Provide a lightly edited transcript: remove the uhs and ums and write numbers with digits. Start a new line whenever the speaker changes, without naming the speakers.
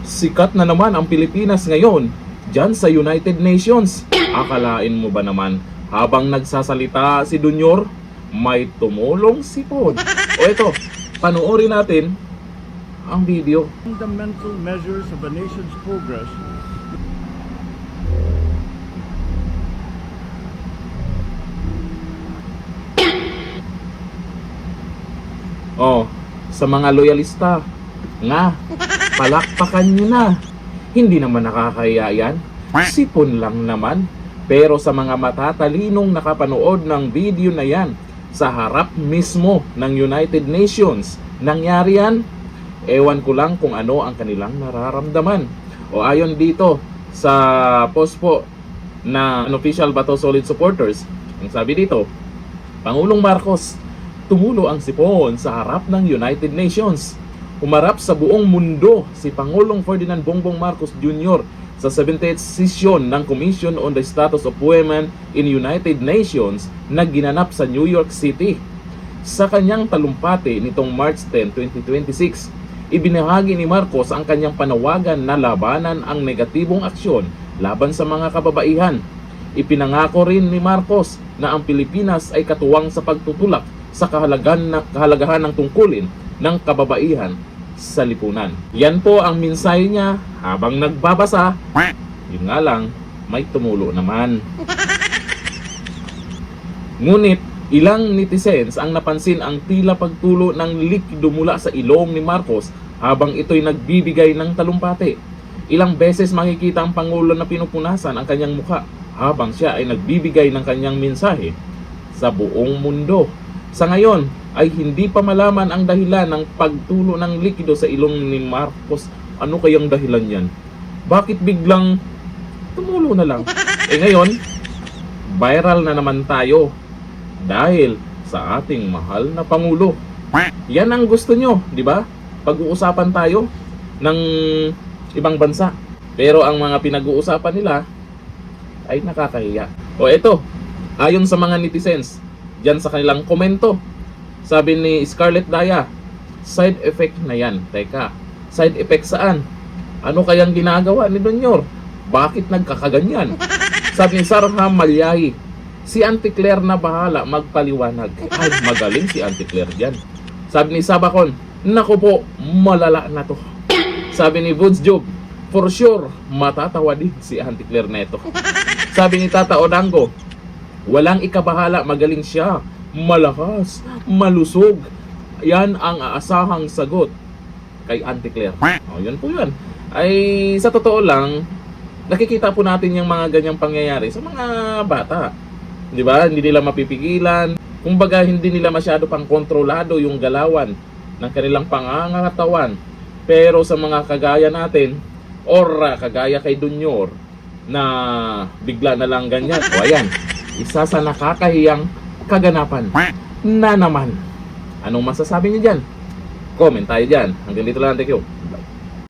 Sikat na naman ang Pilipinas ngayon dyan sa United Nations. Akalain mo ba naman habang nagsasalita si Dunyor, may tumulong sipon? O ito, panoorin natin ang video.
Fundamental measures of a nation's progress.
Oh, sa mga loyalista, nga, palakpakan nyo na. Hindi naman nakakahiya yan. Sipon lang naman. Pero sa mga matatalinong nakapanood ng video na yan, sa harap mismo ng United Nations, nangyari yan, ewan ko lang kung ano ang kanilang nararamdaman. O ayon dito sa post po na unofficial Bato Solid supporters, ang sabi dito, Pangulong Marcos, tumulo ang sipon sa harap ng United Nations. Umarap sa buong mundo si Pangulong Ferdinand Bongbong Marcos Jr. sa 78th session ng Commission on the Status of Women in United Nations na ginanap sa New York City. Sa kanyang talumpati nitong March 10, 2026, ibinahagi ni Marcos ang kanyang panawagan na labanan ang negatibong aksyon laban sa mga kababaihan. Ipinangako rin ni Marcos na ang Pilipinas ay katuwang sa pagtutulak sa kahalagahan ng tungkulin ng kababaihan sa lipunan. Yan po ang mensahe niya habang nagbabasa. Yun nga lang, may tumulo naman. Ngunit ilang netizens ang napansin ang tila pagtulo ng likido mula sa ilong ni Marcos habang ito'y nagbibigay ng talumpati. Ilang beses makikita ang Pangulo na pinupunasan ang kanyang mukha habang siya ay nagbibigay ng kanyang mensahe sa buong mundo. Sa ngayon ay hindi pa malaman ang dahilan ng pagtulo ng likido sa ilong ni Marcos. Ano kayang dahilan yan? Bakit biglang tumulo na lang? Ngayon, viral na naman tayo dahil sa ating mahal na Pangulo. Yan ang gusto nyo, di ba? Pag-uusapan tayo ng ibang bansa. Pero ang mga pinag-uusapan nila ay nakakahiya. O eto, ayon sa mga netizens, dyan sa kanilang komento, sabi ni Scarlett Daya, side effect na yan. Teka, side effect saan? Ano kayang ginagawa ni Dunyor? Bakit nagkakaganyan? Sabi ni Sarah Malyahi, si Auntie Claire na bahala magpaliwanag. Ay, magaling si Auntie Claire dyan. Sabi ni Sabacon, naku po, malala na to. Sabi ni Woods Job, for sure, matatawa din si Auntie Claire neto. Sabi ni Tata Odango, walang ikabahala, magaling siya, malakas, malusog. Yan ang aasahang sagot kay Auntie Claire. O, yun po yun. Ay, sa totoo lang, nakikita po natin yung mga ganyang pangyayari sa mga bata. Di ba? Hindi nila mapipigilan. Kumbaga, hindi nila masyado pang kontrolado yung galawan ng kanilang pangangatawan. Pero sa mga kagaya natin, or kagaya kay Dunyor, na bigla na lang ganyan. O ayan, isa sa nakakahiyang kaganapan na naman. Anong masasabi niyo dyan? Comment tayo dyan. Hanggang dito lang, thank you.